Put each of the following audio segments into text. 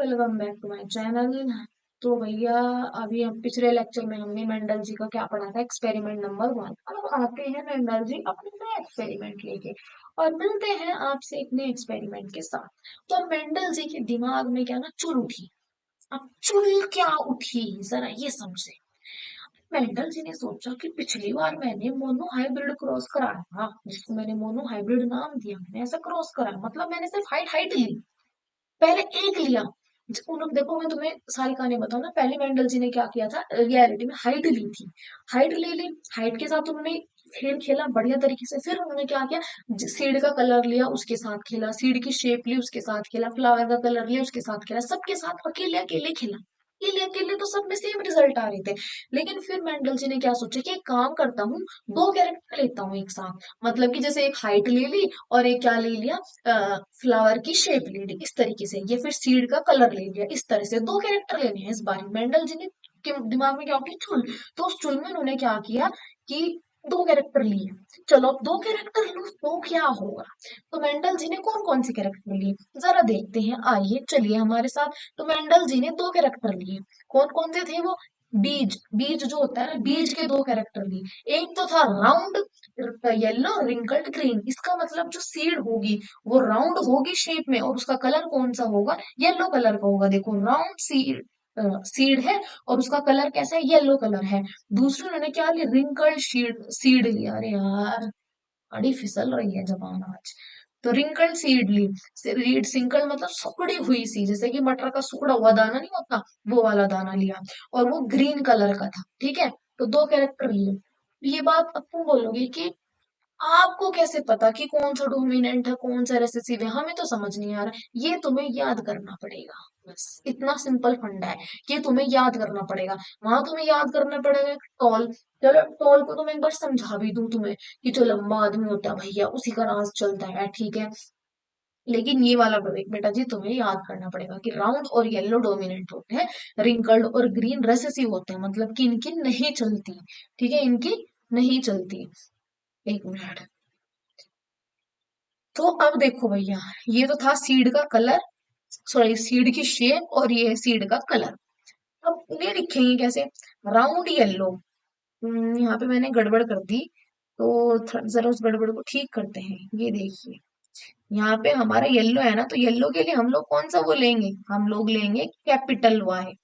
Welcome back to my channel. तो भैया, अभी हम पिछले लेक्चर में हमने मेंडल जी का क्या पढ़ा था, एक्सपेरिमेंट नंबर 1। अब आते हैं मेंडल जी अपने नए एक्सपेरिमेंट लेके और मिलते हैं आपसे एक नए एक्सपेरिमेंट के साथ। तो मेंडल जी के दिमाग में क्या ना, चुल उठी। अब चुल क्या उठी, जरा ये समझे। मेंडल जी ने सोचा कि पिछली बार मैंने मोनो हाइब्रिड क्रॉस कराया था, जिसको मैंने मोनो हाइब्रिड नाम दिया। मैंने ऐसा क्रॉस कराया, मतलब मैंने सिर्फ हाइट हाइट ली, पहले एक लिया। उन्होंने, देखो मैं तुम्हें सारी कहानी बताऊं ना, पहले मेंडल जी ने क्या किया था, रियलिटी में हाइट ली थी। हाइट ले ली, हाइट के साथ उन्होंने खेल खेला बढ़िया तरीके से। फिर उन्होंने क्या किया, सीड का कलर लिया उसके साथ खेला, सीड की शेप ली उसके साथ खेला, फ्लावर का कलर लिया उसके साथ खेला, सबके साथ अकेले अकेले खेला। अकेले अकेले तो सब में सेम रिजल्ट आ रहे थे। लेकिन फिर मेंडल जी ने क्या सोचा कि एक काम करता हूँ, दो कैरेक्टर लेता हूँ एक साथ। मतलब कि जैसे एक हाइट ले ली और एक क्या ले लिया, फ्लावर की शेप ले ली, इस तरीके से। ये फिर सीड का कलर ले लिया, इस तरह से दो कैरेक्टर लेने हैं इस बार। मेंडल जी ने के दिमाग में क्या होगी, चुल। तो उस चुल में उन्होंने क्या किया कि दो कैरेक्टर लिए। चलो अब दो कैरेक्टर लूं तो क्या होगा। तो मेंडल जी ने कौन कौन से कैरेक्टर लिए, जरा देखते हैं, आइए चलिए हमारे साथ। तो मेंडल जी ने दो कैरेक्टर लिए। कौन कौन से थे वो, बीज, बीज जो होता है ना, बीज के दो कैरेक्टर लिए। एक तो था राउंड येलो रिंकल्ड ग्रीन। इसका मतलब जो सीड होगी वो राउंड होगी शेप में, और उसका कलर कौन सा होगा, येलो कलर का होगा। देखो राउंड सीड, सीड है और उसका कलर कैसा है, येलो कलर है। दूसरी उन्होंने क्या लिया, रिंकल्ड सीड, सीड लिया। अरे यार, बड़ी फिसल रही है जबान आज। तो रिंकल्ड सीड ली। रीड सिंकल मतलब सुकड़ी हुई सी, जैसे कि मटर का सुखड़ा हुआ दाना नहीं होता, वो वाला दाना लिया। और वो ग्रीन कलर का था, ठीक है। तो दो कैरेक्टर लिए। ये बात अब तुम बोलोगे कि आपको कैसे पता कि कौन सा डोमिनेंट है कौन सा रिसेसिव है, हमें तो समझ नहीं आ रहा। ये तुम्हें याद करना पड़ेगा, बस इतना सिंपल फंडा है। ये तुम्हें याद करना पड़ेगा। वहां तुम्हें याद करना पड़ेगा टॉल। चलो टॉल को तो मैं एक बार समझा भी दूं तुम्हें कि जो लंबा आदमी होता है भैया उसी का राज चलता है, ठीक है। लेकिन ये वाला बेटा जी तुम्हें याद करना पड़ेगा कि राउंड और येलो डोमिनेंट होते हैं, रिंकल्ड और ग्रीन रेसेसिव होते हैं, मतलब कि इनकी नहीं चलती। ठीक है, इनकी नहीं चलती। एक मिनट। तो अब देखो भैया, ये तो था सीड का कलर, सॉरी सीड की शेप, और ये है सीड का कलर। अब ये लिखेंगे कैसे, राउंड येलो। यहाँ पे मैंने गड़बड़ कर दी, तो जरा उस गड़बड़ को ठीक करते हैं। ये देखिए, यहाँ पे हमारा येलो है ना, तो येलो के लिए हम लोग कौन सा वो लेंगे, हम लोग लेंगे कैपिटल वाई।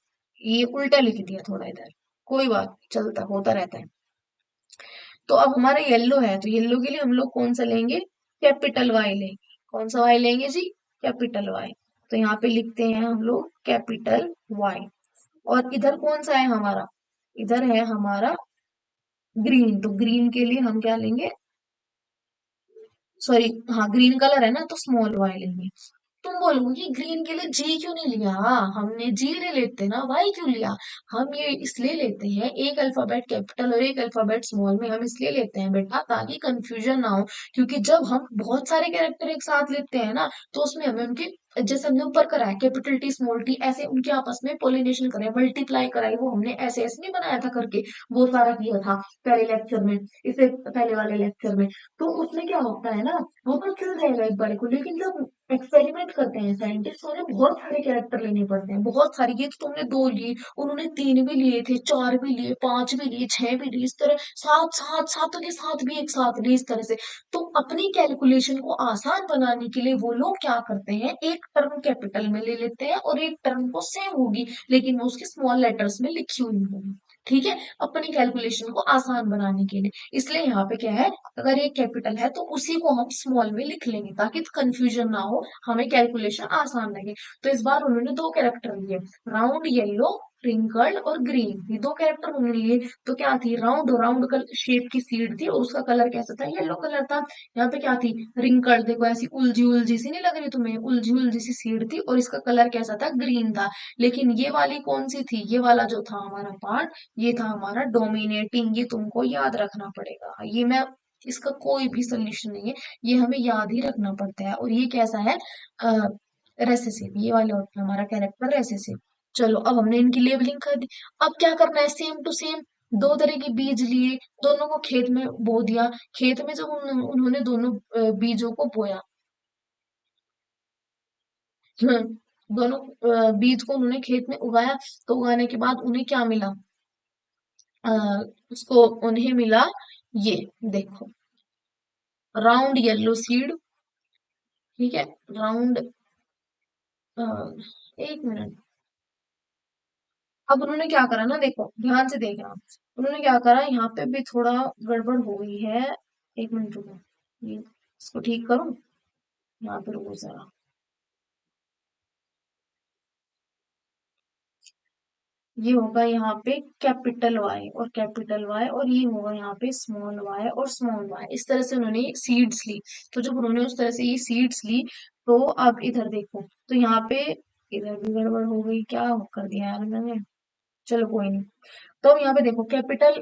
ये उल्टा लिख दिया थोड़ा इधर, कोई बात, चलता होता रहता है। तो अब हमारा येलो है, तो येलो के लिए हम लोग कौन सा लेंगे, कैपिटल वाई लेंगे। कौन सा वाई लेंगे जी, कैपिटल वाई। तो यहाँ पे लिखते हैं हम लोग कैपिटल वाई। और इधर कौन सा है हमारा, इधर है हमारा ग्रीन। तो ग्रीन के लिए हम क्या लेंगे, सॉरी, हाँ ग्रीन कलर है ना, तो स्मॉल वाई लेंगे। तुम बोलोगे ग्रीन के लिए जी क्यों नहीं लिया, हमने जी ले लेते ना, वाई क्यों लिया। हम ये इसलिए लेते हैं, एक अल्फाबेट कैपिटल और एक अल्फाबेट स्मॉल में हम इसलिए लेते हैं बेटा, ताकि कंफ्यूजन ना हो। क्योंकि जब हम बहुत सारे कैरेक्टर एक साथ लेते हैं ना, तो उसमें हमें उनके, जैसे हमने ऊपर करा है कैपिटल टी स्मॉल टी, ऐसे उनके आपस में पोलिनेशन कराए, मल्टीप्लाई कराई, वो हमने ऐसे ऐसे नहीं बनाया था करके, वो सारा किया था पहले लेक्चर में, इससे पहले वाले लेक्चर में। तो उसमें क्या होता है ना, वो तो चल जाएगा एक बार को। लेकिन जब एक्सपेरिमेंट करते हैं साइंटिस्ट, उन्हें बहुत सारे कैरेक्टर लेने पड़ते हैं, बहुत सारे। ये तो तुमने दो लिए, उन्होंने तीन भी लिए थे, चार भी लिए, पांच भी लिए, छह भी लिए, इस तरह सात, सात सातों के साथ भी एक साथ लिए, इस तरह से। तो अपनी कैलकुलेशन को आसान बनाने के लिए वो लोग क्या करते हैं, एक टर्म कैपिटल में ले लेते हैं और एक टर्म को सेम होगी लेकिन वो उसके स्मॉल लेटर्स में लिखी हुई होगी। ठीक है, अपनी कैलकुलेशन को आसान बनाने के लिए। इसलिए यहाँ पे क्या है, अगर ये कैपिटल है तो उसी को हम स्मॉल में लिख लेंगे, ताकि कंफ्यूजन ना हो, हमें कैलकुलेशन आसान लगे। तो इस बार उन्होंने दो कैरेक्टर लिए, राउंड येलो ट्विंकल और ग्रीन, ये दो कैरेक्टर उन्होंने लिए। तो क्या थी, राउंड, राउंड शेप की सीड थी और उसका कलर कैसा था, येलो कलर था। यहाँ पे क्या थी, रिंकल, देखो ऐसी उलझी उलझी सी नहीं लग रही तुम्हें, उलझी उलझी सी सीड थी और इसका कलर कैसा था, ग्रीन था। लेकिन ये वाली कौन सी थी, ये वाला जो था हमारा पार्ट, ये था हमारा डोमिनेटिंग। ये तुमको याद रखना पड़ेगा, ये मैं, इसका कोई भी सोल्यूशन नहीं है, ये हमें याद ही रखना पड़ता है। और ये कैसा है, रेसेसिव, ये वाला होता है हमारा कैरेक्टर रेसेसिव। चलो अब हमने इनकी लेबलिंग कर दी। अब क्या करना है, सेम टू सेम दो तरह के बीज लिए, दोनों को खेत में बो दिया। खेत में जब उन्होंने दोनों बीजों को बोया, दोनों बीज को उन्होंने खेत में उगाया। तो उगाने के बाद उन्हें क्या मिला? अ, उसको उन्हें मिला ये, देखो, राउंड येलो सीड। ठीक है, राउंड, एक मिनट। अब उन्होंने क्या करा ना, देखो ध्यान से देखना, उन्होंने क्या करा, यहाँ पे भी थोड़ा गड़बड़ हो गई है। एक मिनट रुको, ये इसको ठीक करूं, यहाँ पे रुको जरा। ये होगा यहाँ पे कैपिटल वाई और कैपिटल वाई, और ये होगा यहाँ पे स्मॉल वाई और स्मॉल वाई। इस तरह से उन्होंने सीड्स ली। तो जब उन्होंने उस तरह से ये सीड्स ली, तो अब इधर देखो, तो यहाँ पे इधर भी गड़बड़ हो गई, क्या कर दिया यार मैंने। चलो कोई नहीं। तो अब यहाँ पे देखो, कैपिटल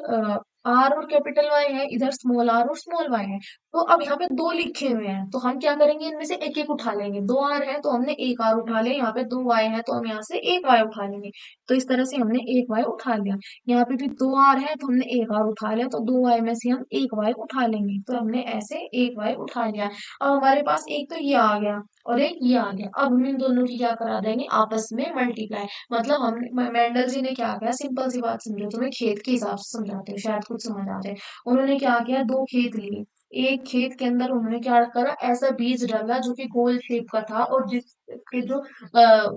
आर और कैपिटल वाई है, इधर स्मॉल आर और स्मॉल वाई है। तो अब यहाँ पे दो लिखे हुए हैं, तो हम क्या करेंगे, इनमें से एक एक उठा लेंगे। दो आर है तो हमने एक आर उठा लिया, यहाँ पे दो वाई है तो हम यहाँ से एक वाई उठा लेंगे। तो इस तरह से हमने एक वाई उठा लिया। यहाँ पे भी दो आर है तो हमने एक आर उठा लिया, तो दो वाई में से हम एक वाई उठा लेंगे। तो हमने ऐसे एक वाई उठा लिया। अब हमारे पास एक तो ये आ गया और एक ये आ गया। अब हम इन दोनों की क्या करा देंगे, आपस में मल्टीप्लाई। मतलब हम मेंडल जी ने क्या किया, सिंपल सी बात समझो, तुम्हें खेत के हिसाब से समझाते हो, शायद कुछ समझ आ जाए। उन्होंने क्या किया, दो खेत लिए। एक खेत के अंदर उन्होंने क्या करा, ऐसा बीज डाला जो कि गोल शेप का था, और जिसके जो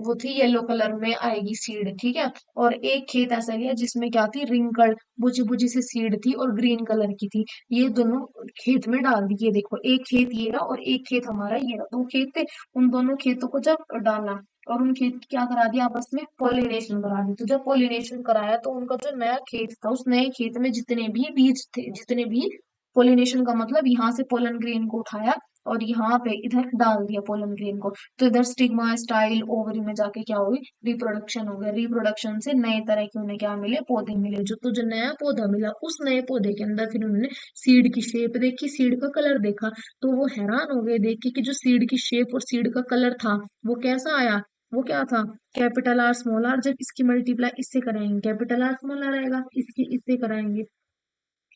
वो थी येलो कलर में आएगी सीड, ठीक है। और एक खेत ऐसा लिया जिसमें क्या थी, रिंकल बुझी बुझी सी सीड थी और ग्रीन कलर की थी। ये दोनों खेत में डाल दी। ये देखो, एक खेत ये रहा और एक खेत हमारा ये रहा, दो खेत थे। उन दोनों खेतों को जब डाला और उन खेत की क्या करा दिया, आपस में पॉलिनेशन करा दी। तो जब पॉलिनेशन कराया तो उनका जो नया खेत था, उस नए खेत में जितने भी बीज थे, जितने भी, पोलिनेशन का मतलब यहाँ से पोलन ग्रेन को उठाया और यहाँ पे इधर डाल दिया पोलन ग्रेन को। तो इधर स्टिग्मा, स्टाइल, ओवरी में जाके क्या हुई, रिप्रोडक्शन हो गया। रिप्रोडक्शन से नए तरह के उन्हें क्या मिले, पौधे मिले। जो नया पौधा मिला, उस नए पौधे के अंदर फिर उन्होंने सीड की शेप देखी, सीड का कलर देखा। तो वो हैरान हो गए देख के कि जो सीड की शेप और सीड का कलर था, वो कैसा आया, वो क्या था, कैपिटल आर स्मॉल आर। जब इसकी मल्टीप्लाई इससे कराएंगे, कैपिटल आर स्मॉल आर आएगा, इसकी इससे कराएंगे,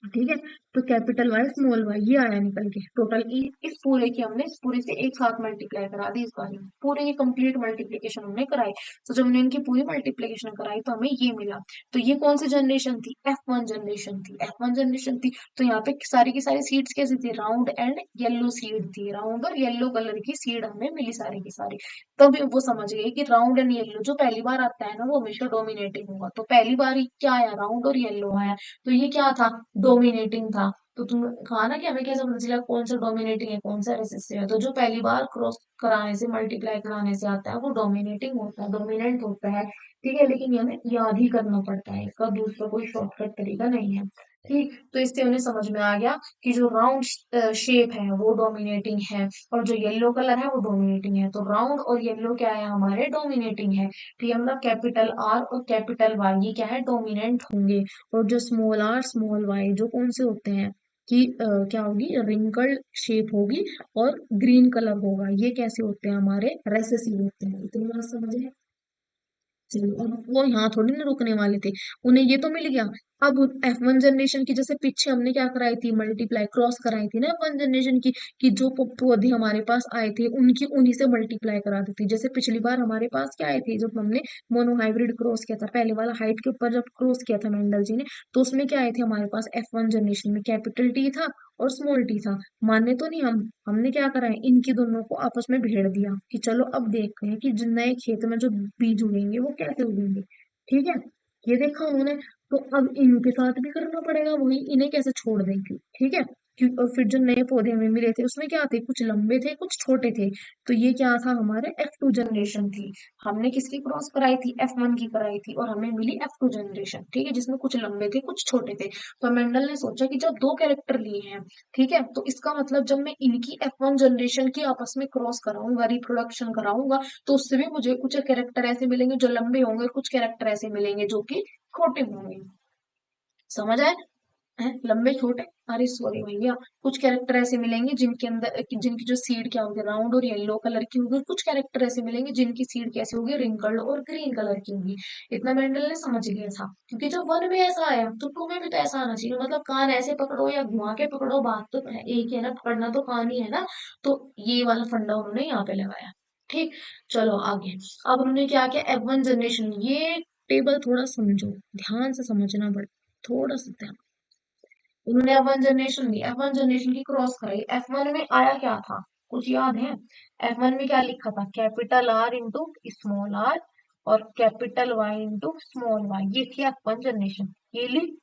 ठीक है। तो कैपिटल वाई स्मॉल वाई ये आया निकल के टोटल। इस पूरे की हमने इस पूरे से एक साथ मल्टीप्लाई करा दी, इस बार पूरे की कंप्लीट मल्टीप्लिकेशन हमने कराई। तो जब हमने इनकी पूरी मल्टीप्लिकेशन कराई तो हमें ये मिला। तो ये कौन सी जनरेशन थी, F1 जनरेशन थी, F1 जनरेशन थी। तो यहाँ पे सारी की सारी सीड्स कैसी थी, राउंड एंड येलो सीड थी, राउंड और येलो कलर की सीड हमें मिली सारी की सारी। तभी वो समझ गए कि राउंड एंड येलो जो पहली बार आता है ना, वो हमेशा डोमिनेटिंग होगा। तो पहली बार ही क्या आया, राउंड और येलो आया। तो ये क्या था, डोमिनेटिंग था। तो तुम कहा ना कि हमें कैसे पता चला कौन सा डोमिनेटिंग है कौन सा रिसेसिव है। तो जो पहली बार क्रॉस कराने से, मल्टीप्लाई कराने से आता है, वो डोमिनेटिंग होता है, डोमिनेंट होता है। ठीक है, लेकिन ये हमें याद ही करना पड़ता है, इसका दूसरा कोई शॉर्टकट तरीका नहीं है। ठीक, तो इससे उन्हें समझ में आ गया कि जो राउंड शेप है वो डोमिनेटिंग है, और जो येलो कलर है वो डोमिनेटिंग है। तो राउंड और येलो क्या है, हमारे डोमिनेटिंग है। ठीक है, मतलब कैपिटल आर और कैपिटल वाई ये क्या है, डोमिनेंट होंगे। और जो स्मॉल आर स्मॉल वाई जो कौन से होते हैं, कि क्या होगी, रिंकल्ड शेप होगी और ग्रीन कलर होगा। ये कैसे होते हैं, हमारे रेसेसिव होते हैं। इतनी बात समझ है। चलो, अब वो यहाँ थोड़ी ना रुकने वाले थे, उन्हें ये तो मिल गया। अब F1 जनरेशन की, जैसे पीछे हमने क्या कराई थी, मल्टीप्लाई क्रॉस कराई थी ना F1 जनरेशन की, कि जो पौधे हमारे पास आए थे उनकी उन्हीं से मल्टीप्लाई करा दी थी। जैसे पिछली बार हमारे पास क्या आए थे, जब हमने मोनोहाइब्रिड क्रॉस किया था, पहले वाला हाइट के ऊपर जब क्रॉस किया था मेंडल जी ने, तो उसमें क्या आए थे हमारे पास, F1 जनरेशन में कैपिटल टी था और स्मॉल टी था। माने तो नहीं, हमने क्या करा है, इनकी दोनों को आपस में भेड़ दिया कि चलो अब देखते हैं कि जो नए खेत में जो बीज उगेंगे वो कैसे उगेंगे। ठीक है, ये देखा उन्होंने। तो अब इनके साथ भी करना पड़ेगा वही, इन्हें कैसे छोड़ देंगे। ठीक है, और फिर जो नए पौधे हमें मिले थे उसमें क्या थे, कुछ लंबे थे कुछ छोटे थे। तो ये क्या था, हमारे F2 जनरेशन थी। हमने किसकी क्रॉस कराई थी, F1 की कराई थी, और हमें मिली F2 जनरेशन। ठीक है, जिसमें कुछ लंबे थे कुछ छोटे थे। तो मेंडल ने सोचा कि जब दो कैरेक्टर लिए हैं, ठीक है, तो इसका मतलब जब मैं इनकी F1 जनरेशन की आपस में क्रॉस कराऊंगा, रिप्रोडक्शन कराऊंगा, तो उससे भी मुझे कुछ कैरेक्टर ऐसे मिलेंगे जो लंबे होंगे, कुछ कैरेक्टर ऐसे मिलेंगे जो कि छोटे होंगे। समझ आए, हैं, लंबे छोटे, अरे सॉरी भैया, कुछ कैरेक्टर ऐसे मिलेंगे जिनके अंदर, जिनकी जो सीड क्या होगी, राउंड और येलो कलर की होगी। कुछ कैरेक्टर ऐसे मिलेंगे जिनकी सीड कैसी होगी, रिंकल्ड और ग्रीन कलर की होगी। इतना मेंडल ने समझ लिया था, क्योंकि जब वन में ऐसा आया तो टू में भी तो ऐसा आना चाहिए। मतलब कान ऐसे पकड़ो या घुमा के पकड़ो, बात तो एक ही है ना, पकड़ना तो कान ही है ना। तो ये वाला फंडा उन्होंने यहाँ पे लगाया। ठीक। चलो आगे। अब उन्होंने क्या किया, F1 जनरेशन, ये टेबल थोड़ा समझो, ध्यान से समझना पड़े, थोड़ा सा ध्यान। उन्होंने F1 जनरेशन ली, F1 जनरेशन की क्रॉस कराई, F1 में आया क्या था, कुछ याद है? F1 में क्या लिखा था, capital R into small R और capital Y into small Y, ये थी F1 जनरेशन। ये ली,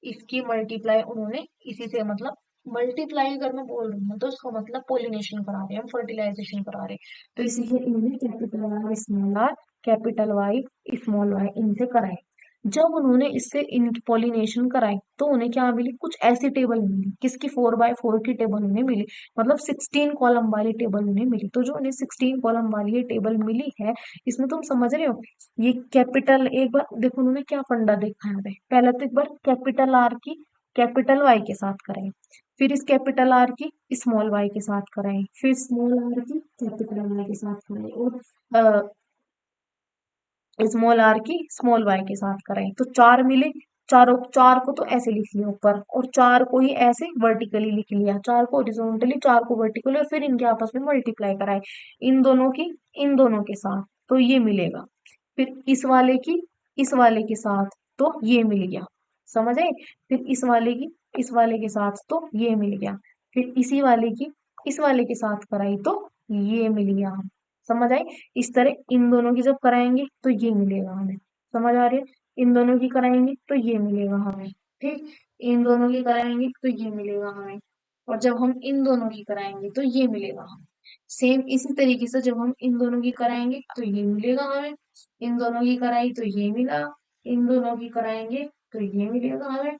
इसकी मल्टीप्लाई उन्होंने इसी से, मतलब मल्टीप्लाई अगर मैं बोल रही हूँ तो उसका मतलब पोलिनेशन करा रहे हैं, फर्टिलाइजेशन करा रहे हैं। तो इसी से इन्होंने capital R small R capital Y small Y इनसे कराए। जब उन्होंने इससे इनकी पॉलिनेशन कराई तो उन्हें क्या मिली, कुछ ऐसी टेबल मिली, किसकी, 4x4 की टेबल उन्हें मिली, मतलब 16 कॉलम वाली टेबल उन्हें मिली। तो जो उन्हें 16 कॉलम वाली ये टेबल मिली है, इसमें तुम समझ रहे हो, ये कैपिटल, एक बार देखो उन्होंने क्या फंडा देखा है, पहले तो एक बार कैपिटल आर की कैपिटल वाई के साथ करें, फिर इस कैपिटल आर की स्मॉल वाई के साथ कराएं, फिर स्मॉल आर की कैपिटल वाई के साथ कराएं, और स्मॉल आर की स्मॉल वाई के साथ कराएं, तो चार मिले। चारों, चार को तो ऐसे लिख लिया ऊपर, और चार को ही ऐसे वर्टिकली लिख लिया, चार को हॉरिजॉन्टली, चार को वर्टिकली, और फिर इनके आपस में मल्टीप्लाई कराए, इन दोनों की इन दोनों के साथ, तो ये मिलेगा। फिर इस वाले के साथ, तो ये मिल गया, समझ आए? फिर इस वाले के साथ, तो ये मिल गया। फिर इसी वाले की इस वाले के साथ कराई तो ये मिल गया, समझ आई? इस तरह इन दोनों की जब कराएंगे तो ये मिलेगा हमें, समझ आ रही है? इन दोनों की कराएंगे तो ये मिलेगा हमें, ठीक। इन दोनों की कराएंगे तो ये मिलेगा हमें, और जब हम इन दोनों की कराएंगे तो ये मिलेगा हमें। सेम इसी तरीके से जब हम इन दोनों की कराएंगे तो ये मिलेगा हमें, इन दोनों की कराई तो ये मिला, इन दोनों की कराएंगे तो ये मिलेगा हमें,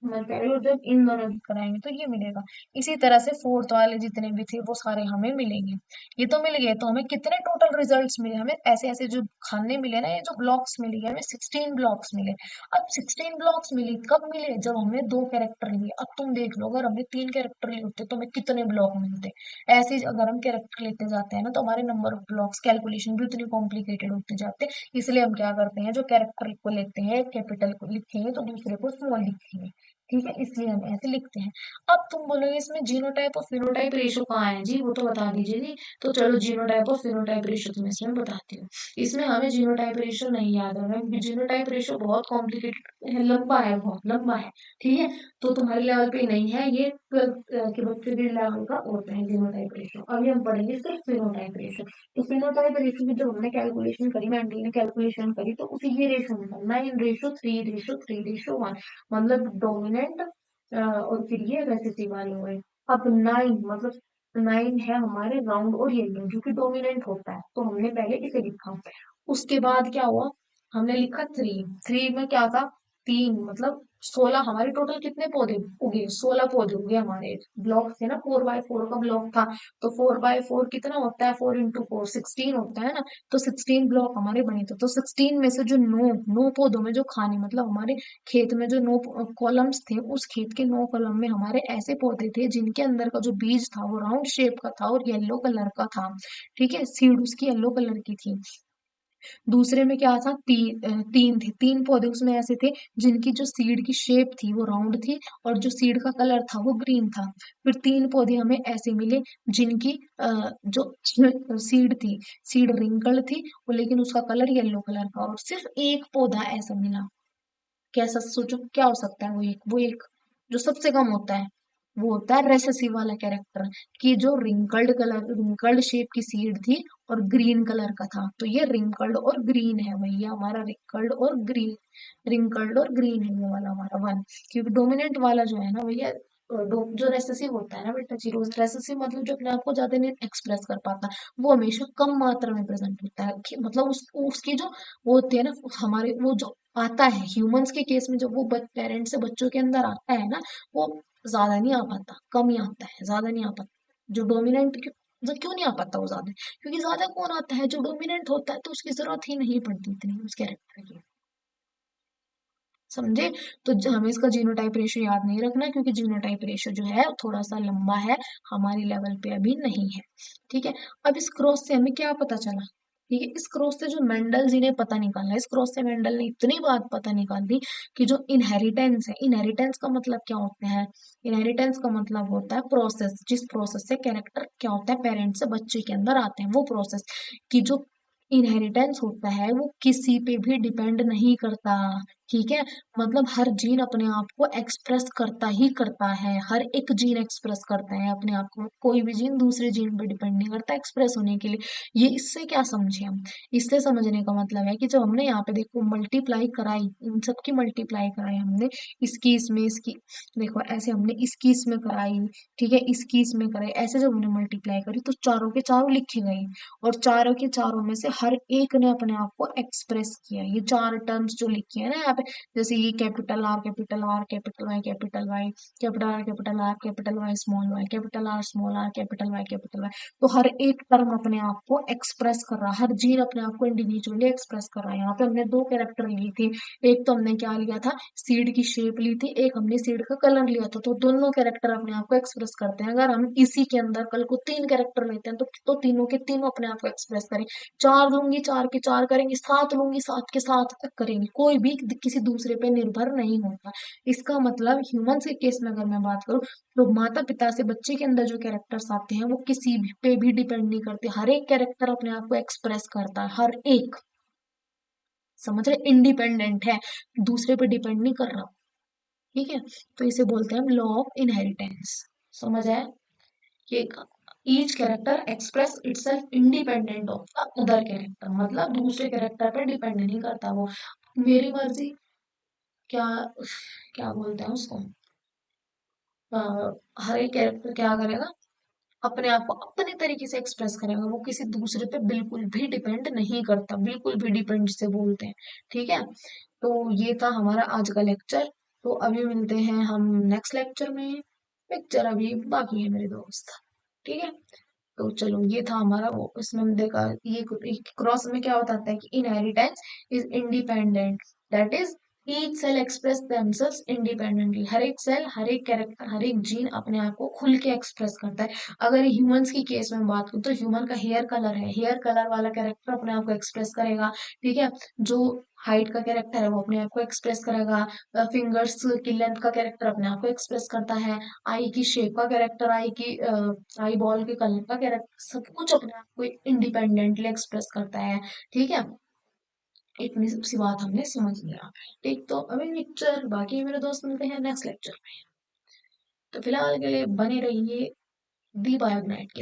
मैं कह रही हूँ जब इन दोनों की कराएंगे तो ये मिलेगा। इसी तरह से फोर्थ वाले जितने भी थे वो सारे हमें मिलेंगे। ये तो मिल गए, तो हमें कितने टोटल रिजल्ट्स मिले, हमें ऐसे ऐसे जो खाने मिले ना, ये जो ब्लॉक्स मिले, हमें 16 ब्लॉक्स मिले। अब 16 ब्लॉक्स मिले कब मिले, जब हमने दो कैरेक्टर लिए। अब तुम देख लो, अगर हमने तीन कैरेक्टर लिए होते तो हमें कितने ब्लॉक मिलते। ऐसे ही अगर हम कैरेक्टर लेते जाते हैं ना, तो हमारे नंबर ऑफ ब्लॉक्स कैलकुलेशन भी उतनी कॉम्प्लिकेटेड होते जाते हैं। इसलिए हम क्या करते हैं, जो कैरेक्टर को लेते हैं कैपिटल को लिखेंगे तो दूसरे को स्मॉल लिखेंगे, ठीक है, इसलिए हम ऐसे लिखते हैं। अब तुम बोलोगे इसमें जीनोटाइप और फिनोटाइप रेशो कहाँ है जी, वो तो बता दीजिए जी। तो चलो जीनोटाइप और फिनोटाइप रेशो तुम्हें इसमें बताती हूँ। इसमें हमें जीनोटाइप रेशो नहीं याद है, क्योंकि जीनोटाइप रेशो बहुत कॉम्प्लिकेटेड है, लंबा है, बहुत लंबा है, ठीक है। तो तुम्हारे लेवल पे नहीं है ये, 12th के बच्चे के लेवल का होता है जीनोटाइप रेशो। अभी हम पढ़ेंगे सिर्फ फिनोटाइप रेशो। तो फिनोटाइप रेशो की जब हमने कैलकुलेशन करी, मेंडल ने कैलकुलेशन करी, तो उसी ये रेशो मिला, 9:3:3:1, मतलब डोमिनेंट और फिर ये रेसेसिव वाले हुए। अब 9 मतलब 9 है हमारे राउंड और येलो, जो कि डोमिनेंट होता है, तो हमने पहले इसे लिखा। उसके बाद क्या हुआ, हमने लिखा 3, 3 में क्या था, 3 मतलब 16, हमारे टोटल कितने पौधे उगे, 16 पौधे उगे हमारे। ब्लॉक थे ना, 4x4 का ब्लॉक था, तो 4x4 कितना होता है, 4 × 4 16 होता है ना। तो 16 ब्लॉक हमारे बने थे, तो 16 में से जो नौ पौधों में जो खाने, मतलब हमारे खेत में जो 9 कॉलम्स थे, उस खेत के 9 कॉलम में हमारे ऐसे पौधे थे जिनके अंदर का जो बीज था वो राउंड शेप का था और येलो कलर का था, ठीक है, सीड उसकी येलो कलर की थी। दूसरे में क्या था, तीन थे, तीन पौधे उसमें ऐसे थे जिनकी जो सीड की शेप थी वो राउंड थी और जो सीड का कलर था वो ग्रीन था। फिर तीन पौधे हमें ऐसे मिले जिनकी जो सीड थी, सीड रिंकल थी, लेकिन उसका कलर येलो कलर का, और सिर्फ एक पौधा ऐसा मिला। कैसा, सोचो क्या हो सकता है, वो एक जो सबसे कम होता है, वो होता है रेसेसिव वाला कैरेक्टर, कि जो रिंकल्ड शेप की सीड थी और ग्रीन कलर का था। तो ये रिंकल्ड और ग्रीन है भैया, हमारा रिंकल्ड और ग्रीन है ये वाला हमारा वन। क्योंकि डोमिनेंट वाला जो है ना भैया, जो रेसेसिव होता है ना बेटा जीरो, रेसेसिव मतलब जो अपने आप को ज्यादा नहीं एक्सप्रेस कर पाता, वो हमेशा कम मात्रा में प्रेजेंट होता है, मतलब उसकी जो वो होती है ना, हमारे वो जो आता है ह्यूमंस के केस में, जब वो पेरेंट्स से बच्चों के अंदर आता है ना, वो ज्यादा नहीं आ पाता, कम ही आता है, ज्यादा नहीं आ पाता। जो डोमिनेंट क्यों नहीं आ पाता वो ज्यादा, क्योंकि ज्यादा कौन आता है, जो डोमिनेंट होता है, तो उसकी जरूरत ही नहीं पड़ती इतनी उस कैरेक्टर की, समझे? तो हमें इसका जीनोटाइप रेशियो याद नहीं रखना, क्योंकि जीनोटाइप रेशियो जो है थोड़ा सा लंबा है, हमारी लेवल पे अभी नहीं है, ठीक है। अब इस क्रॉस से हमें क्या पता चला, ठीक है। इस क्रॉस से जो मेंडल जी ने पता निकाला, इस क्रॉस से मेंडल ने इतनी बात पता निकाल दी कि जो इनहेरिटेंस है, इनहेरिटेंस का मतलब क्या होता है, इनहेरिटेंस का मतलब होता है प्रोसेस, जिस प्रोसेस से कैरेक्टर क्या होता है पेरेंट्स से बच्चे के अंदर आते हैं, वो प्रोसेस की जो इनहेरिटेंस होता है वो किसी पे भी डिपेंड नहीं करता। ठीक है, मतलब हर जीन अपने आप को एक्सप्रेस करता ही करता है, हर एक जीन एक्सप्रेस करता है अपने आप को, कोई भी जीन दूसरे जीन पे डिपेंड नहीं करता एक्सप्रेस होने के लिए। ये इससे क्या समझे हम, इससे समझने का मतलब है कि जब हमने यहाँ पे देखो मल्टीप्लाई कराई, इन सब की मल्टीप्लाई कराई हमने, इसकी इसमें इसकी, देखो ऐसे हमने इसकी इसमें कराई, ठीक है, इसकी इसमें कराई, ऐसे जब हमने मल्टीप्लाई करी तो चारों के चारों लिखे गए, और चारों के चारों में से हर एक ने अपने आप को एक्सप्रेस किया। ये चार टर्म्स जो लिखी है ना यहाँ पे, जैसे ये capital R capital R capital Y capital Y, capital R capital R capital Y small Y, capital R small R capital Y capital Y, तो हर एक टर्म अपने आप को एक्सप्रेस कर रहा है, हर जीन अपने आप को इंडिविजुअली एक्सप्रेस कर रहा है। यहाँ पे हमने दो कैरेक्टर ली थी, एक तो हमने क्या लिया था, सीड की शेप ली थी, एक हमने सीड का कलर लिया था, तो दोनों कैरेक्टर अपने आप को एक्सप्रेस करते हैं। अगर हम इसी के अंदर कल को तीन कैरेक्टर लेते हैं तो तीनों के तीनों अपने आप को एक्सप्रेस करें, चार लूंगी चार के चार करेंगे, सात लूंगी सात के सात तक करेंगे, कोई भी किसी दूसरे पे निर्भर नहीं होता। इसका मतलब ह्यूमंस के केस में अगर मैं बात करूं तो माता पिता से बच्चे के अंदर जो कैरेक्टर्स आते हैं वो किसी भी पे भी डिपेंड नहीं करते, हर एक कैरेक्टर अपने आप को एक्सप्रेस करता है, हर एक, समझ रहे, इंडिपेंडेंट है, दूसरे पे डिपेंड नहीं कर रहा। ठीक है, तो इसे बोलते हैं हम लॉ ऑफ इनहेरिटेंस। समझ आया कि each character express itself independent of the other character, मतलब दूसरे कैरेक्टर पर डिपेंड नहीं करता वो, मेरी मर्जी, क्या क्या बोलते हैं उसको, अ, हर एक कैरेक्टर क्या करेगा, अपने आप को अपने तरीके से एक्सप्रेस करेगा, वो किसी दूसरे पे बिल्कुल भी डिपेंड नहीं करता, बिल्कुल भी डिपेंड से बोलते हैं। ठीक है, तो ये था हमारा आज का लेक्चर, तो अभी मिलते हैं हम नेक्स्ट लेक्चर में, लेक्चर अभी बाकी है मेरे दोस्त। ठीक है, तो चलो ये था हमारा वो, इसमें हमने देखा ये क्रॉस में क्या बताता है कि inheritance is independent, that is each cell express themselves independently, हर एक सेल हर एक कैरेक्टर हर एक जीन अपने आप को खुल के एक्सप्रेस करता है। अगर ह्यूमंस की केस में बात करूं तो ह्यूमन का हेयर कलर है, हेयर कलर वाला कैरेक्टर अपने आप को एक्सप्रेस करेगा। ठीक है, जो हाइट का कैरेक्टर है वो अपने आप को एक्सप्रेस करेगा, फिंगर्स की लेंथ का कैरेक्टर अपने आप को एक्सप्रेस करता है, आई की शेप का कैरेक्टर, आई की आई बॉल के कलर का कैरेक्टर, सब कुछ अपने आप को इंडिपेंडेंटली एक्सप्रेस करता है। ठीक है, इतनी सी बात हमने समझ लिया। ठीक, तो अभी लेक्चर बाकी मेरे दोस्त मिलते हैं नेक्स्ट लेक्चर में, तो फिलहाल के लिए बने रहिए दी बायोनाइट